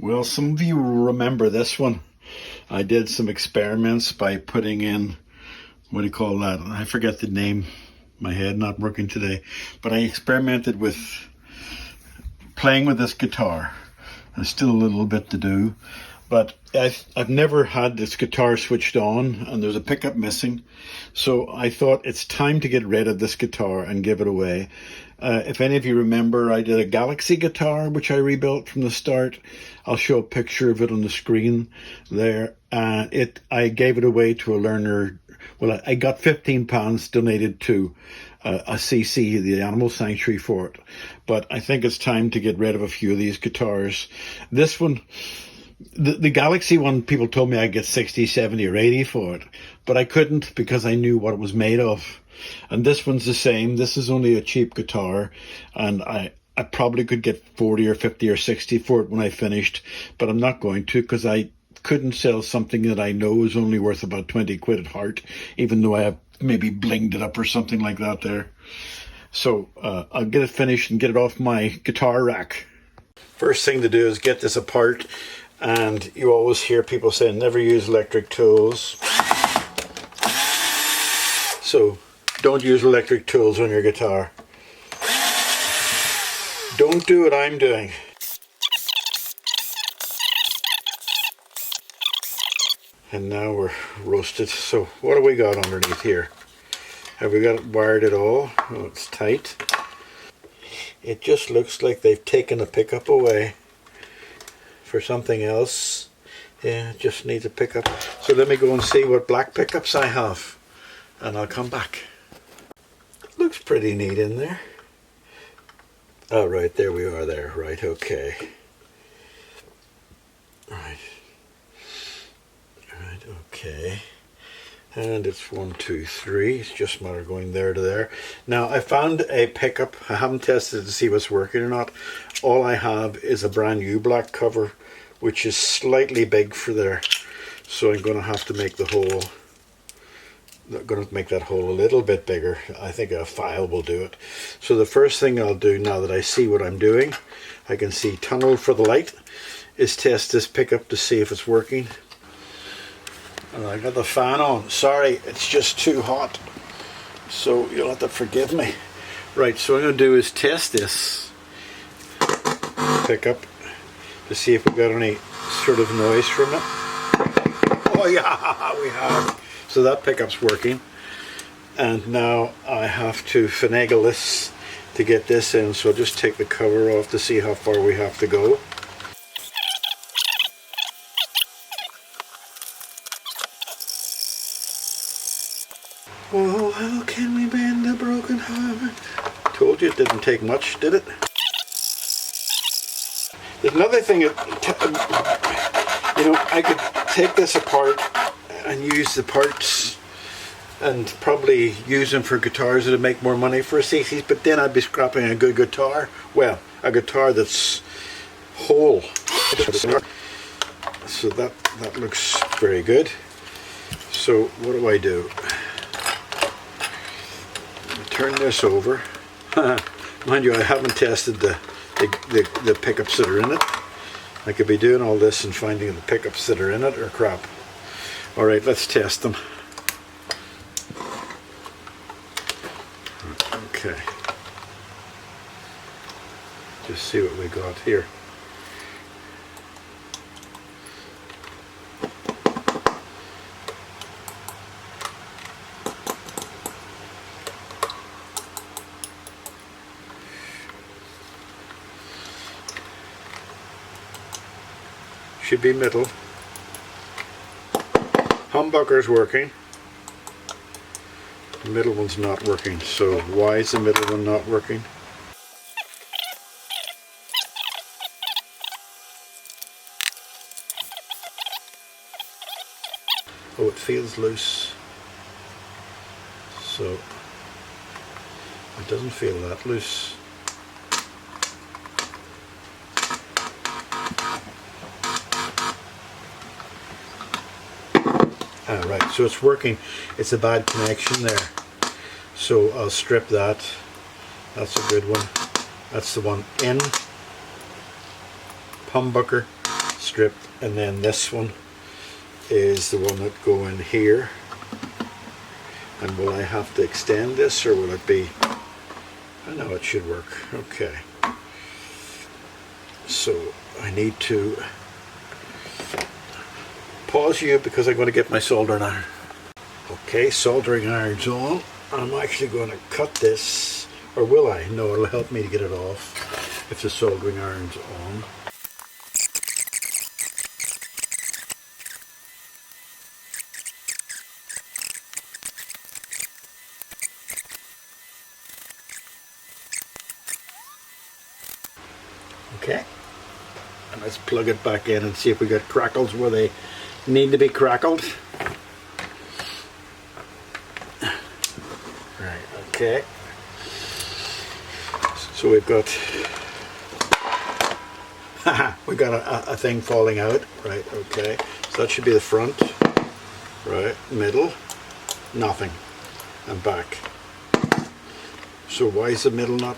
Well, some of you remember this one. I did some experiments by putting in, what do you call that? I forget the name. My head not working today. But I experimented with playing with this guitar. There's still a little bit to do. But I've never had this guitar switched on, and there's a pickup missing. So I thought it's time to get rid of this guitar and give it away. If any of you remember, I did a Galaxy guitar, which I rebuilt from the start. I'll show a picture of it on the screen there. I gave it away to a learner. Well, I got £15 donated to a CC, the Animal Sanctuary, for it. But I think it's time to get rid of a few of these guitars. This one, the Galaxy one, people told me I'd get 60, 70 or 80 for it, but I couldn't because I knew what it was made of. And this one's the same. This is only a cheap guitar, and I probably could get 40 or 50 or 60 for it when I finished, but I'm not going to because I couldn't sell something that I know is only worth about 20 quid at heart, even though I have maybe blinged it up or something like that there. So I'll get it finished and get it off my guitar rack. First thing to do is get this apart. And you always hear people saying never use electric tools. So don't use electric tools on your guitar. Don't do what I'm doing. And now we're roasted. So what do we got underneath here? Have we got it wired at all? Oh, it's tight. It just looks like they've taken the pickup away for something else. Yeah, it just needs a pickup. So let me go and see what black pickups I have, and I'll come back. Looks pretty neat in there. Oh, right, there we are there. Right, okay. Right, okay. And it's 1, 2, 3. It's just a matter of going there to there. Now, I found a pickup. I haven't tested it to see what's working or not. All I have is a brand new black cover, which is slightly big for there. So I'm going to have to make the hole, I'm going to make that hole a little bit bigger. I think a file will do it. So the first thing I'll do, now that I see what I'm doing, I can see tunnel for the light, is test this pickup to see if it's working. And I got the fan on. Sorry, it's just too hot. So you'll have to forgive me. Right, so what I'm going to do is test this pickup to see if we got any sort of noise from it. Oh yeah, we have. So that pickup's working. And now I have to finagle this to get this in. So I'll just take the cover off to see how far we have to go. Oh, how can we mend a broken heart? Told you it didn't take much, did it? There's another thing, you know, I could take this apart and use the parts and probably use them for guitars that would make more money for a CCs, but then I'd be scrapping a good guitar. Well, a guitar that's whole. So that looks very good. So what do? Turn this over. Mind you, I haven't tested the pickups that are in it. I could be doing all this and finding the pickups that are in it are crap. Alright, let's test them. Okay. Just see what we got here. Should be middle. Humbucker's working. The middle one's not working. So why is the middle one not working? Oh, it feels loose. So it doesn't feel that loose. Right, so it's working. It's a bad connection there. So I'll strip that. That's a good one. That's the one in. Humbucker. strip, and then this one is the one that go in here. And will I have to extend this, or will it be, I know it should work. Okay, so I need to pause you because I'm going to get my soldering iron. Okay, soldering iron's on. I'm actually going to cut this, or will I? No, it'll help me to get it off if the soldering iron's on. Okay, and let's plug it back in and see if we get crackles where they need to be crackled. Right, okay. So we've got we got a thing falling out. Right, okay. So that should be the front. Right, middle, nothing, and back. So why is the middle not?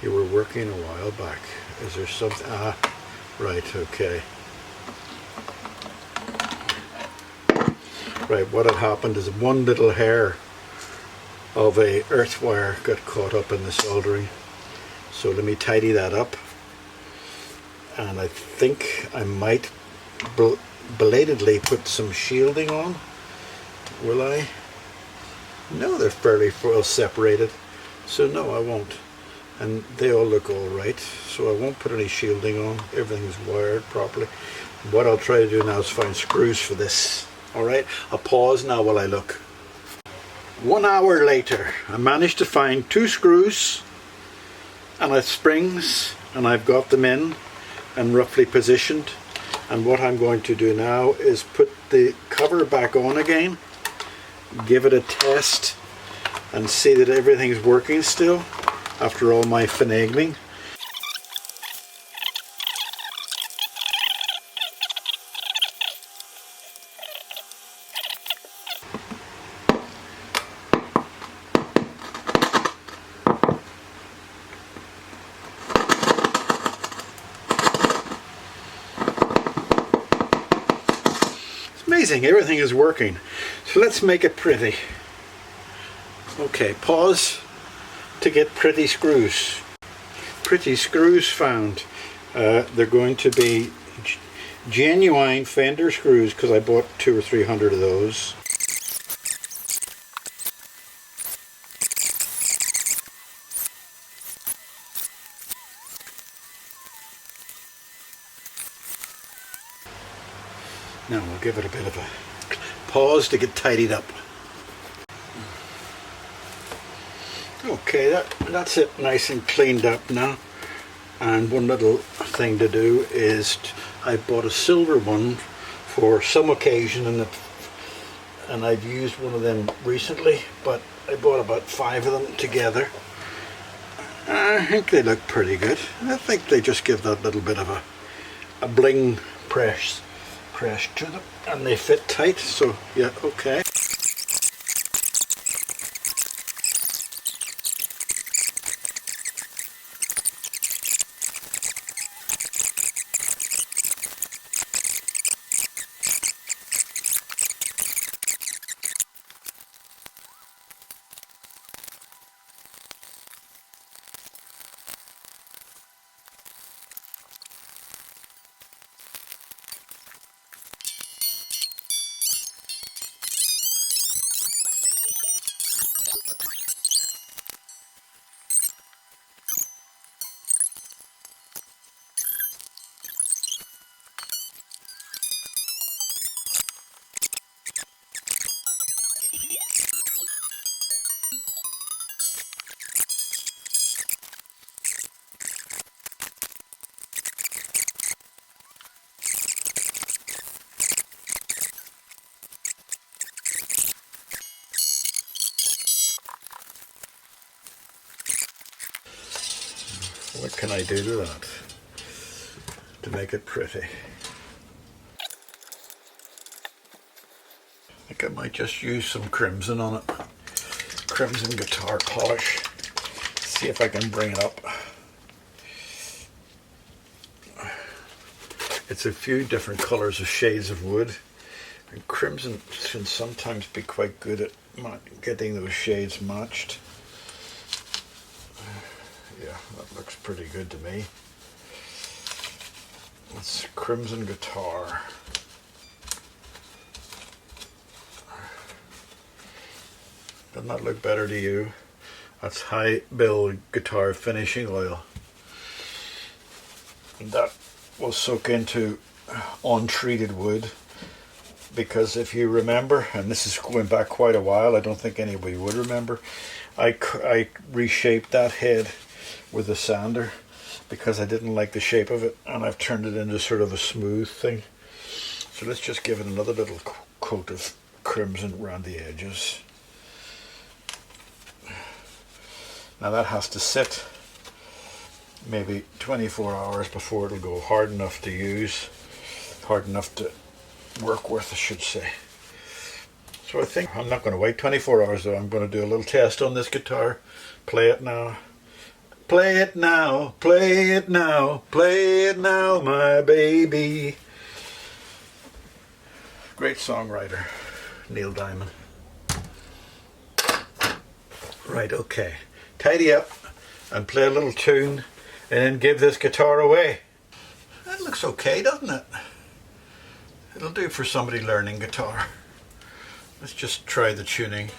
You were working a while back. Is there something? Ah, right, okay. Right, what had happened is one little hair of a earth wire got caught up in the soldering. So let me tidy that up. And I think I might belatedly put some shielding on. Will I? No, they're fairly well separated. So no, I won't. And they all look all right, so I won't put any shielding on. Everything's wired properly. What I'll try to do now is find screws for this. All right, I'll pause now while I look. 1 hour later, I managed to find 2 screws and a springs, and I've got them in and roughly positioned. And what I'm going to do now is put the cover back on again, give it a test, and see that everything's working still after all my finagling. It's amazing, everything is working. So let's make it pretty. Okay, pause to get pretty screws. Pretty screws found. They're going to be genuine Fender screws because I bought 200 or 300 of those. Now we'll give it a bit of a pause to get tidied up. Okay, that's it, nice and cleaned up now. And one little thing to do is I bought a silver one for some occasion, and I've used one of them recently, but I bought about 5 of them together. I think they look pretty good. I think they just give that little bit of a bling press to them, and they fit tight, so yeah, okay. What can I do to that to make it pretty? I think I might just use some crimson on it. Crimson guitar polish. See if I can bring it up. It's a few different colors of shades of wood. And crimson can sometimes be quite good at getting those shades matched. Yeah, that looks pretty good to me. It's crimson guitar. Doesn't that look better to you? That's High Bill guitar finishing oil. And that will soak into untreated wood, because if you remember, and this is going back quite a while, I don't think anybody would remember, I reshaped that head with a sander because I didn't like the shape of it, and I've turned it into sort of a smooth thing. So let's just give it another little coat of crimson around the edges. Now that has to sit maybe 24 hours before it'll go hard enough to use, hard enough to work with, I should say. So I think I'm not going to wait 24 hours though. I'm going to do a little test on this guitar. Play it now. Play it now, play it now, play it now, my baby. Great songwriter, Neil Diamond. Right, okay. Tidy up and play a little tune and then give this guitar away. That looks okay, doesn't it? It'll do for somebody learning guitar. Let's just try the tuning.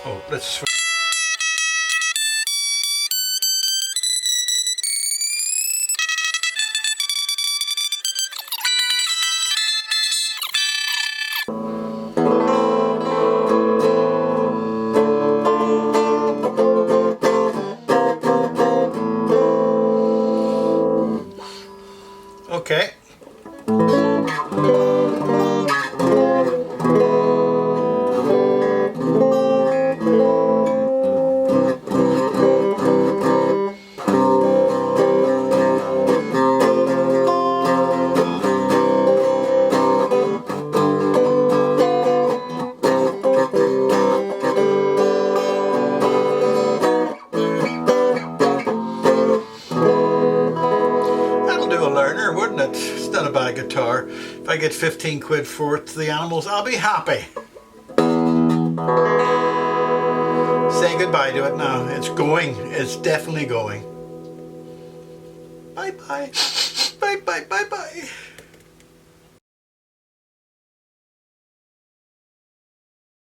Oh, let's... Okay. Learner, wouldn't it? It's not a bad guitar. If I get 15 quid for it to the animals, I'll be happy. Say goodbye to it now. It's going. It's definitely going. Bye bye. Bye bye bye bye.